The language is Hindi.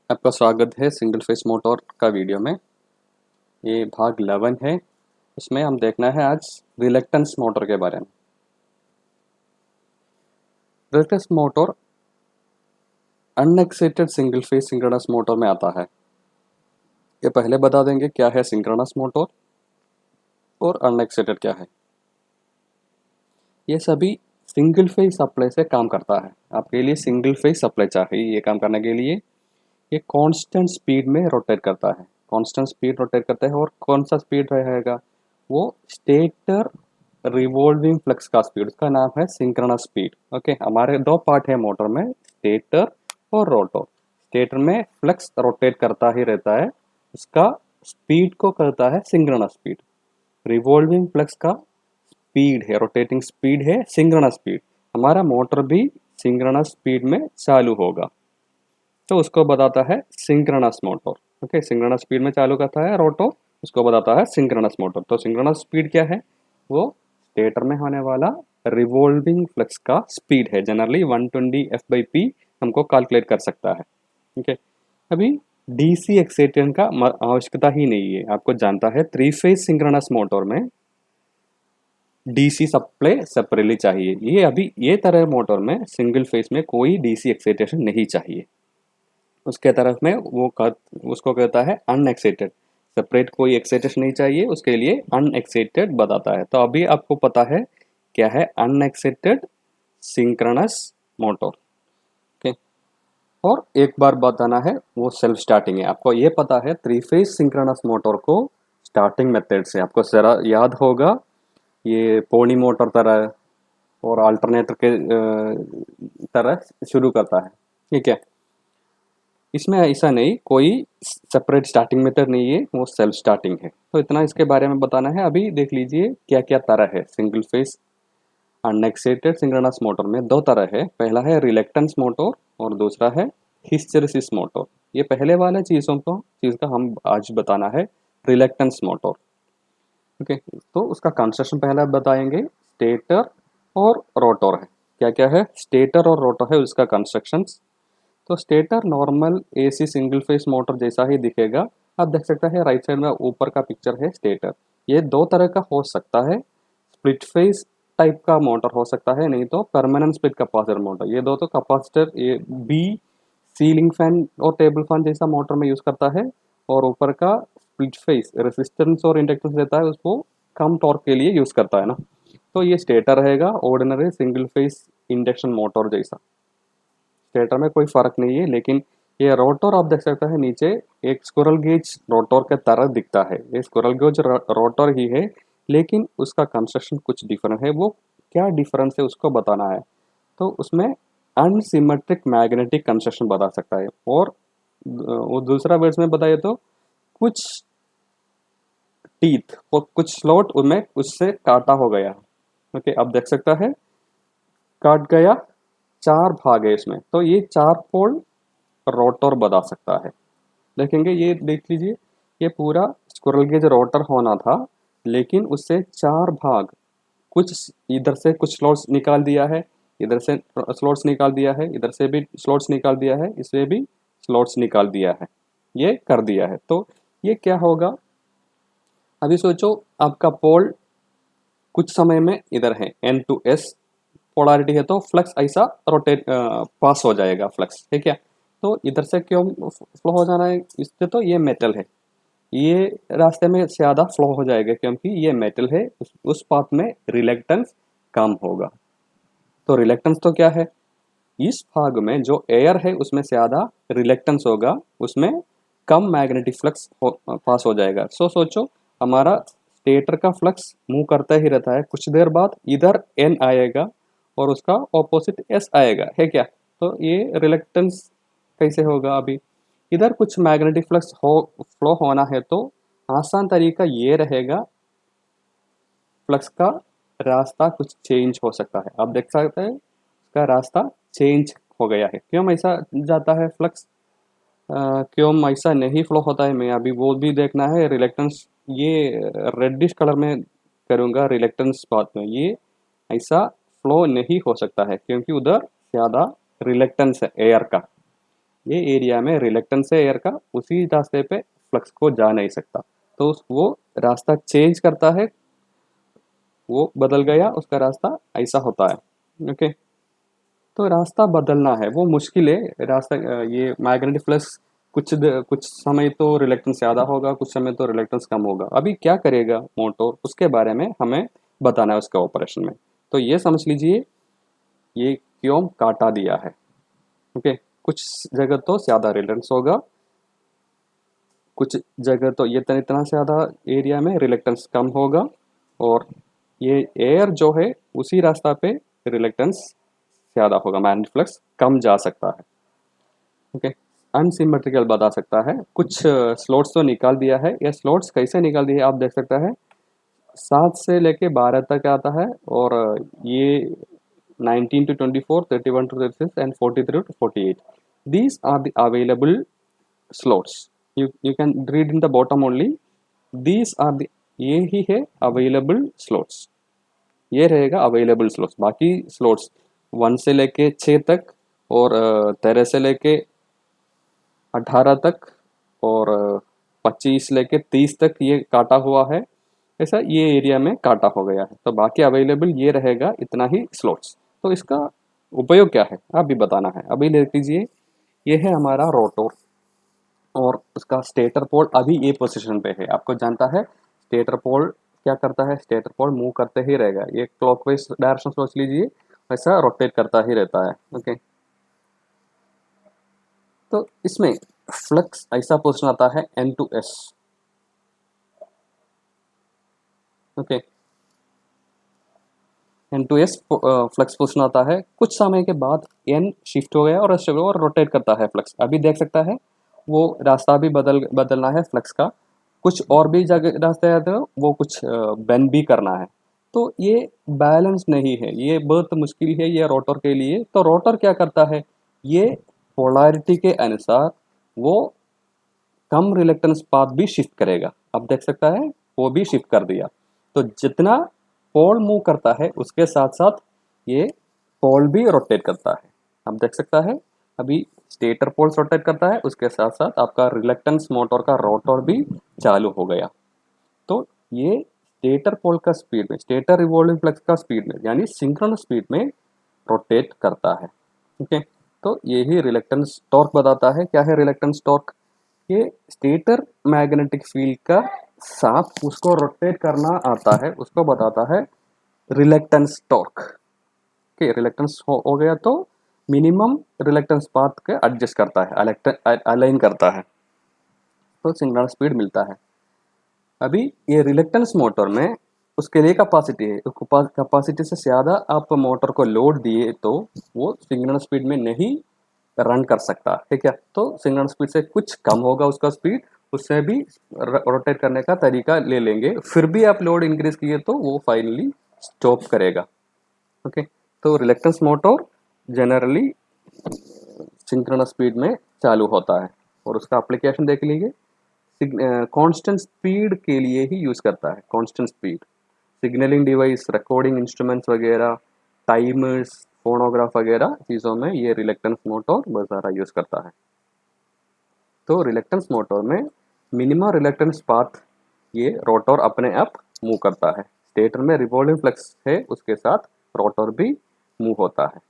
आपका स्वागत है सिंगल फेस मोटर का वीडियो में। ये भाग 11 है। इसमें हम देखना है आज रिलक्टेंस मोटर के बारे में। Reluctance motor unexcited single phase synchronous motor में आता है। ये पहले बता देंगे क्या है सिंक्रोनस मोटर और अनएक्साइटेड क्या है। ये सभी सिंगल फेस सप्लाई से काम करता है। आपके लिए सिंगल फेस सप्लाई चाहिए ये काम करने के लिए। ये कांस्टेंट स्पीड में रोटेट करता है। कांस्टेंट स्पीड रोटेट करता है और कौन सा स्पीड रहेगा वो स्टेटर रिवॉल्विंग फ्लक्स का स्पीड, उसका नाम है सिंक्रोनस स्पीड। ओके, हमारे दो पार्ट है मोटर में, स्टेटर और रोटर। स्टेटर में फ्लक्स रोटेट करता ही रहता है, उसका स्पीड को कहता है सिंक्रोनस स्पीड। रिवॉल्विंग फ्लक्स का स्पीड है, रोटेटिंग स्पीड है सिंक्रोनस स्पीड। हमारा मोटर भी सिंक्रोनस स्पीड में चालू होगा तो उसको बताता है synchronous motor. Okay, synchronous speed में चालू करता है रोटर, उसको बताता है सिंक्रोनस मोटर। तो सिंक्रोनस स्पीड क्या है वो स्टेटर में होने वाला रिवॉल्विंग फ्लक्स का स्पीड है। जनरली 120 F/P हमको कैलकुलेट कर सकता है। ओके, अभी डीसी एक्साइटेशन का आवश्यकता ही नहीं है। आपको जानता है 3 फेज सिंक्रोनस मोटर में डीसी सप्लाई सेपरेटली चाहिए। ये अभी ये तरह मोटर में सिंगल फेज में कोई डीसी एक्साइटेशन नहीं चाहिए। उसके तरफ में उसको कहता है अनएक्साइटेड। सेपरेट कोई एक्साइटेशन नहीं चाहिए, उसके लिए अनएक्साइटेड बताता है। तो अभी आपको पता है क्या है अनएक्साइटेड सिंक्रोनस मोटर। ओके, और एक बार बताना है वो सेल्फ स्टार्टिंग है। आपको ये पता है 3 फेज सिंक्रोनस मोटर को स्टार्टिंग मेथड से आपको जरा याद होगा, ये पोनी मोटर तरह और अल्टरनेटर के तरह शुरू करता है। ठीक है, इसमें ऐसा नहीं, कोई सेपरेट स्टार्टिंग मेथड नहीं है, वो सेल्फ स्टार्टिंग है। तो इतना इसके बारे में बताना है। अभी देख लीजिए क्या क्या तरह है single phase unexcited synchronous motor में। दो तरह है, पहला है रिलक्टेंस मोटर और दूसरा है हिस्टेरेसिस मोटर। ये पहले वाले चीज़ का हम आज बताना है रिलक्टेंस मोटर। ओके, तो उसका कंस्ट्रक्शन पहला बताएंगे। स्टेटर और रोटर है, क्या क्या है स्टेटर और रोटर है उसका कंस्ट्रक्शन। तो stator normal AC single phase motor जैसा ही दिखेगा। आप देख सकते हैं राइट साइड में ऊपर का पिक्चर है स्टेटर। ये दो तरह का हो सकता है, स्प्लिट फेस टाइप का मोटर हो सकता है, नहीं तो परमानेंट स्प्लिट कैपेसिटर मोटर। ये दो तो कैपेसिटर ये बी सीलिंग फैन और टेबल फैन जैसा मोटर में यूज करता है, और ऊपर का स्प्लिट फेस रेसिस्टेंस और इंडक्टेंस देता है, उसको कम टॉर्क के लिए यूज करता है ना। तो ये स्टेटर रहेगा ordinary single phase induction motor जैसा। स्टेटर में कोई फर्क नहीं है, लेकिन ये रोटर आप देख सकते हैं नीचे एक स्क्विरल गेज रोटर के तरह दिखता है। ये स्क्विरल गेज रोटर ही है, लेकिन उसका कंस्ट्रक्शन कुछ डिफरेंट है। वो क्या डिफरेंस है उसको बताना है। तो उसमें अनसिमेट्रिक मैग्नेटिक कंस्ट्रक्शन बता सकता है, और वो दूसरा वर्ड्स में बताइए तो कुछ टीथ और कुछ स्लॉट उनमें उससे काटा हो गया। ओके, आप देख सकता है काट गया, चार भाग है इसमें। तो ये चार पोल रोटर बता सकता है। देखेंगे ये देख लीजिए, ये पूरा स्क्विरल गेज रोटर होना था, लेकिन उससे चार भाग, कुछ इधर से कुछ स्लॉट्स निकाल दिया है, इधर से स्लॉट्स निकाल दिया है, इधर से भी स्लॉट्स निकाल दिया है, इससे भी स्लॉट्स निकाल दिया है, ये कर दिया है। तो ये क्या होगा, अभी सोचो आपका पोल कुछ समय में इधर है N to S पोलैरिटी है, तो फ्लक्स ऐसा रोटेट पास हो जाएगा फ्लक्स, ठीक है। तो इधर से क्यों फ्लो हो जाना है, इससे तो ये मेटल है, ये रास्ते में ज़्यादा फ्लो हो जाएगा क्योंकि ये मेटल है, उस पाथ में रिलक्टेंस कम होगा। तो रिलक्टेंस तो क्या है, इस भाग में जो एयर है उसमें ज़्यादा रिलक्टेंस होगा, उसमें कम मैग्नेटिक फ्लक्स पास हो जाएगा। सोचो हमारा स्टेटर का फ्लक्स मूव करता ही रहता है, कुछ देर बाद इधर एन आएगा और उसका ऑपोजिट एस आएगा, है क्या। तो ये रिलक्टेंस कैसे होगा, अभी इधर कुछ मैग्नेटिक फ्लक्स हो फ्लो होना है तो आसान तरीका ये रहेगा, फ्लक्स का रास्ता कुछ चेंज हो सकता है। आप देख सकते हैं उसका रास्ता चेंज हो गया है। क्यों ऐसा जाता है फ्लक्स, क्यों ऐसा नहीं फ्लो होता है, मैं अभी वो भी देखना है। रिलेक्टेंस ये रेडिश कलर में करूँगा रिलेक्टेंस बात में, ये ऐसा फ्लो नहीं हो सकता है क्योंकि उधर ज़्यादा रिलेक्टेंस है एयर का। ये एरिया में रिलेक्टेंस है एयर का, उसी रास्ते पे फ्लक्स को जा नहीं सकता, तो वो रास्ता चेंज करता है, वो बदल गया उसका रास्ता, ऐसा होता है। ओके, तो रास्ता बदलना है वो मुश्किल है रास्ता। ये मैग्नेटिक फ्लक्स कुछ समय तो रिलेक्टेंस ज़्यादा होगा, कुछ समय तो रिलेक्टेंस कम होगा। अभी क्या करेगा मोटर, उसके बारे में हमें बताना है उसके ऑपरेशन में। तो ये समझ लीजिए ये क्यों काटा दिया है। ओके, कुछ जगह तो ज़्यादा रिलेक्टेंस होगा, कुछ जगह तो ये इतना ज़्यादा एरिया में रिलेक्टेंस कम होगा, और ये एयर जो है उसी रास्ता पे रिलेक्टेंस ज़्यादा होगा, मैग्नेटिक फ्लक्स कम जा सकता है। ओके, अनसिमेट्रिकल बता सकता है। कुछ स्लॉट्स तो निकाल दिया है, ये स्लॉट्स कैसे निकाल दिए आप देख सकते हैं। 7 से लेके 12 तक आता है, और ये 19 to 24, 31 to 36 and 43 to 48, these are the available slots। you can read in the bottom only, these are the, ये ही है अवेलेबल स्लॉट्स, ये रहेगा अवेलेबल स्लॉट्स। बाकी स्लॉट्स 1 से लेके 6 तक, और 13 से लेके 18 तक, और 25 लेके 30 तक ये काटा हुआ है, ऐसा ये एरिया में काटा हो गया है। तो बाकी अवेलेबल ये रहेगा इतना ही स्लॉट्स। तो इसका उपयोग क्या है आप भी बताना है। अभी देख लीजिए, ये है हमारा रोटर, और उसका स्टेटर पोल अभी ये पोजीशन पे है। आपको जानता है स्टेटर पोल क्या करता है, स्टेटर पोल मूव करते ही रहेगा, ये क्लॉकवाइज डायरेक्शन सोच लीजिए, वैसा रोटेट करता ही रहता है। ओके, तो इसमें फ्लक्स ऐसा पोजीशन आता है N two S. Okay, N two S flux position आता है, कुछ समय के बाद एन शिफ्ट हो गया और एस हो गया और रोटेट करता है फ्लक्स। अभी देख सकता है वो रास्ता भी बदलना है फ्लक्स का, कुछ और भी जगह रास्ते आते हैं, वो कुछ बेंड भी करना है। तो ये बैलेंस नहीं है, ये बहुत मुश्किल है ये रोटर के लिए। तो रोटर क्या करता है, ये पोलैरिटी के अनुसार वो कम रिलेक्टेंस पाथ भी शिफ्ट करेगा। अब देख सकता है वो भी शिफ्ट कर दिया। तो जितना पोल मूव करता है उसके साथ साथ ये पोल भी रोटेट करता है। अब देख सकता है अभी स्टेटर पोल रोटेट करता है, उसके साथ साथ आपका रिलेक्टेंस मोटर का रोटर भी चालू हो गया। तो ये स्टेटर पोल का स्पीड में, स्टेटर रिवॉल्विंग फ्लक्स का स्पीड में, यानी सिंक्रोनस स्पीड में रोटेट करता है। ओके, तो यही रिलेक्टेंस टॉर्क बताता है। क्या है रिलेक्टेंस टॉर्क, ये स्टेटर मैग्नेटिक फील्ड का साथ उसको रोटेट करना आता है, उसको बताता है रिलेक्टेंस टॉर्क। ओके, रिलेक्टेंस हो गया तो मिनिमम रिलेक्टेंस पाथ के एडजस्ट करता है, अलाइन करता है, तो सिंक्रोनस स्पीड मिलता है। अभी ये रिलेक्टेंस मोटर में उसके लिए कैपेसिटी है, कैपेसिटी से ज़्यादा आप मोटर को लोड दिए तो वो सिंक्रोनस स्पीड में नहीं रन कर सकता, ठीक है। तो सिंक्रोनस स्पीड से कुछ कम होगा उसका स्पीड, उससे भी रोटेट करने का तरीका ले लेंगे, फिर भी आप लोड इंक्रीज किए तो वो फाइनली स्टॉप करेगा। ओके, तो reluctance motor generally synchronous speed में चालू होता है, और उसका एप्लीकेशन देख लीजिए। कांस्टेंट स्पीड के लिए ही यूज़ करता है, constant speed, signalling device, recording instruments वगैरह, टाइमर्स, फोनोग्राफ वगैरह चीज़ों में ये रिलेक्टेंस मोटर बहुत ज़्यादा यूज़ करता है। तो रिलेक्टेंस मोटर में मिनिमम रिलेक्टेंस पाथ ये रोटर अपने आप मूव करता है। स्टेटर में रिवॉल्विंग फ्लक्स है, उसके साथ रोटर भी मूव होता है।